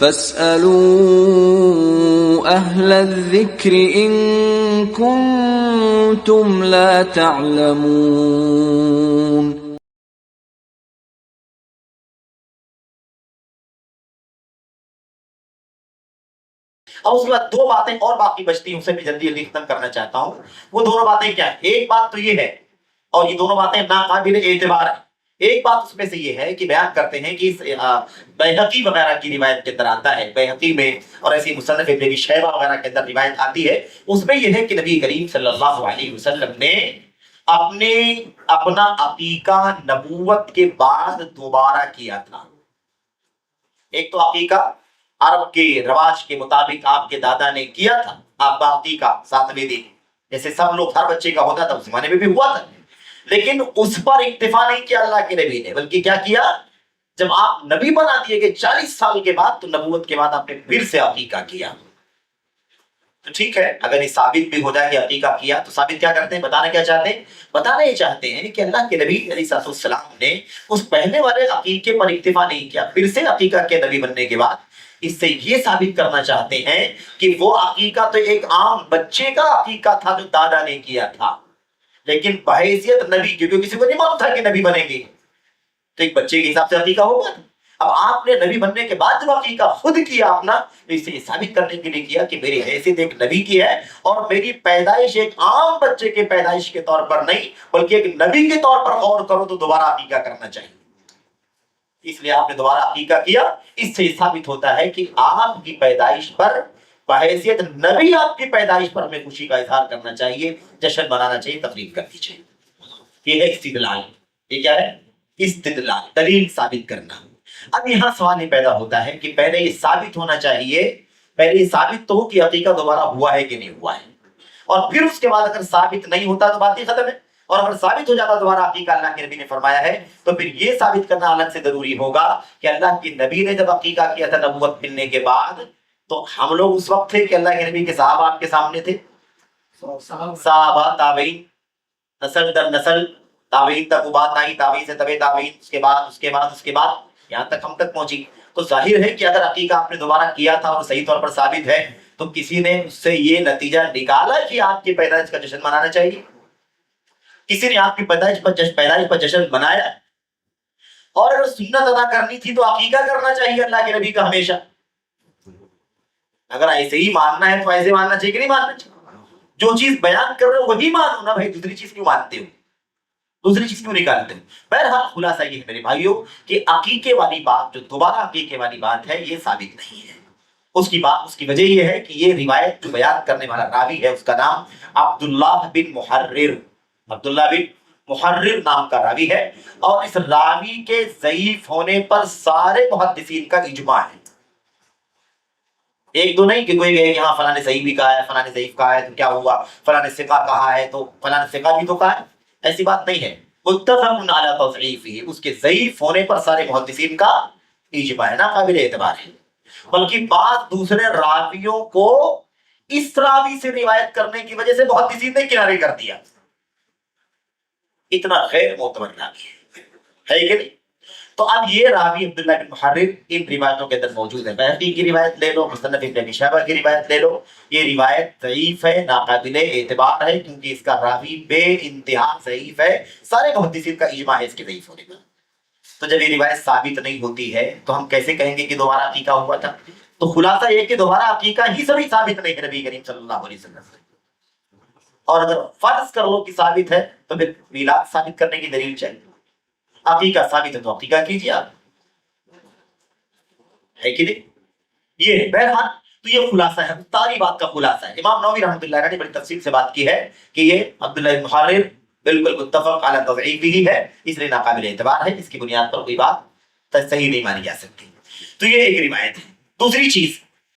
فاسألوا أهل الذكر إن كنتم لا تعلمون۔ اور اس کے بعد دو باتیں اور باقی بچتی ہیں، اسے بھی جلدی جلدی ختم کرنا چاہتا ہوں۔ وہ دونوں باتیں کیا ہیں؟ ایک بات تو یہ ہے، اور یہ دونوں باتیں ناقابل اعتبار ہیں۔ ایک بات اس میں سے یہ ہے کہ بیان کرتے ہیں کہ بیہقی وغیرہ کی روایت کے اندر آتا ہے، بیہقی میں اور ایسی مصنف ابن ابی شیبہ وغیرہ کے اندر روایت آتی ہے، اس میں یہ ہے کہ نبی کریم صلی اللہ علیہ وسلم نے اپنا عقیقہ نبوت کے بعد دوبارہ کیا تھا۔ ایک تو عقیقہ عرب کے رواج کے مطابق آپ کے دادا نے کیا تھا، آپ کا عقیقہ 7ویں دن، جیسے سب لوگ ہر بچے کا ہوتا تھا، اس زمانے میں بھی ہوا تھا، لیکن اس پر اکتفا نہیں کیا اللہ کے نبی نے، بلکہ کیا کیا؟ جب آپ نبی بنا دیے گئے 40 سال کے بعد، تو نبوت کے بعد آپ نے پھر سے عقیقہ کیا۔ تو ٹھیک ہے، اگر یہ ثابت بھی ہو جائے کہ عقیقہ کیا، تو ثابت کیا کرتے ہیں؟ بتانا کیا چاہتے ہیں؟ بتانا یہ چاہتے ہیں کہ اللہ کے نبی علیہ السلام نے اس پہلے والے عقیقے پر اکتفا نہیں کیا، پھر سے عقیقہ کے نبی بننے کے بعد اس سے یہ ثابت کرنا چاہتے ہیں کہ وہ عقیقہ تو ایک عام بچے کا عقیقہ تھا جو دادا نے کیا تھا، لیکن بحیثیت نبی، کیونکہ کسی کو نہیں معلوم تھا کہ نبی بنیں گے، تو ایک بچے کے حساب سے عقیقہ ہوگا۔ اب آپ نے نبی بننے کے بعد جو عقیقہ خود کیا اپنا، تو اسے یہ ثابت کرنے کے لیے کیا کہ میری حیثیت ایک نبی کی ہے، اور میری پیدائش ایک عام بچے کے پیدائش کے طور پر نہیں، بلکہ ایک نبی کے طور پر غور کرو تو دوبارہ عقیقہ کرنا چاہیے۔ اس لیے آپ نے دوبارہ عقیقہ کیا، اس سے ثابت ہوتا ہے کہ آپ کی پیدائش پر بحیثیت نبی آپ کی پیدائش پر ہمیں خوشی کا اظہار کرنا چاہیے، جشن منانا چاہیے، تقریب کرنی چاہیے۔ یہ ہے استدلال۔ یہ کیا ہے؟ استدلال، دلیل ثابت کرنا۔ اب یہاں سوال یہ پیدا ہوتا ہے کہ پہلے یہ ثابت ہونا چاہیے، پہلے یہ ثابت تو ہو کہ عقیقہ دوبارہ ہوا ہے کہ نہیں ہوا ہے، اور پھر اس کے بعد اگر ثابت نہیں ہوتا تو بات ہی ختم ہے، اور اگر ثابت ہو جاتا دوبارہ عقیقہ اللہ کے نبی نے فرمایا ہے، تو پھر یہ ثابت کرنا الگ سے ضروری ہوگا کہ اللہ کے نبی نے جب عقیقہ کیا تھا نبوت ملنے کے بعد، تو ہم لوگ اس وقت تھے کہ اللہ کے نبی کے صحابہ آپ کے سامنے تھے؟ صحابہ، تابعین، نسل در نسل، تابعین تک وہ بات آئی، تابعین سے تبع تابعین، اس کے بعد یہاں تک ہم تک پہنچی۔ تو ظاہر ہے کہ اگر عقیقہ آپ نے دوبارہ کیا تھا اور صحیح طور پر ثابت ہے، تو کسی نے اس سے یہ نتیجہ نکالا کہ آپ کی پیدائش کا جشن منانا چاہیے، کسی نے آپ کی پیدائش پر جشن منایا، اور اگر سنت ادا کرنی تھی تو عقیقہ کرنا چاہیے اللہ کے نبی کا ہمیشہ۔ اگر ایسے ہی ماننا ہے تو ایسے ماننا چاہیے کہ نہیں ماننا چاہیے؟ جو چیز بیان کر رہے ہو وہی مانو نا بھائی، دوسری چیز کیوں مانتے ہو، دوسری چیز کیوں نکالتے ہو؟ بہرحال خلاصہ یہ ہے میرے بھائیوں کہ عقیقے والی بات، جو دوبارہ عقیقے والی بات ہے، یہ ثابت نہیں ہے۔ اس کی وجہ یہ ہے کہ یہ روایت جو بیان کرنے والا راوی ہے، اس کا نام عبداللہ بن محرر نام کا راوی ہے، اور اس راوی کے ضعیف ہونے پر سارے محدثین کا اجماع ہے۔ ایک دو نہیں کہ کوئی کہے کہ ہاں فلاں نے صحیح بھی کہا ہے، فلاں نے ضعیف کہا ہے تو کیا ہوا، فلاں نے ثقہ کہا ہے تو فلاں نے ثقہ بھی تو کہا ہے، ایسی بات نہیں ہے۔ متفق علی تضعیفہ، اس کے ضعیف ہونے پر سارے محدثین کا اجماع ہے، نا قابل اعتبار ہے۔ بلکہ بعض دوسرے راویوں کو اس راوی سے روایت کرنے کی وجہ سے محدثین نے کنارے کر دیا، اتنا غیر معتبر راوی ہے کہ نہیں؟ تو اب یہ راوی عبداللہ بن محرر ان روایتوں کے اندر موجود ہے۔ بیہقی کی روایت لے لو، مصنف ابن ابی شیبہ کی روایت لے لو، یہ روایت ضعیف ہے، ناقابل اعتبار ہے، کیونکہ اس کا راوی بے انتہا ضعیف ہے، سارے محدثین کا اجماع ہے اس کے ضعیف ہونے پر۔ تو جب یہ روایت ثابت نہیں ہوتی ہے تو ہم کیسے کہیں گے کہ دوبارہ عقیقہ ہوا تھا؟ تو خلاصہ یہ کہ دوبارہ عقیقہ ہی سبھی ثابت نہیں ہے نبی کریم صلی اللہ علیہ وسلم سے، اور اگر فرض کر لو کہ ثابت ہے تو پھر میلاد ثابت کرنے کی دلیل چاہیے۔ عقیقہ ثابت ہے تو عقیقہ کیجیے آپ، ہے کہ نہیں؟ یہ بہرحال تو یہ خلاصہ ہے، ساری بات کا خلاصہ ہے۔ امام نووی رحمۃ اللہ علیہ نے بڑی تفصیل سے بات کی ہے کہ یہ عبداللہ بن محرر بالکل متفق علی تضعیفہ ہے، اس لیے ناقابل اعتبار ہے، اس کی بنیاد پر کوئی بات صحیح نہیں مانی جا سکتی۔ تو یہ ایک روایت ہے۔ دوسری چیز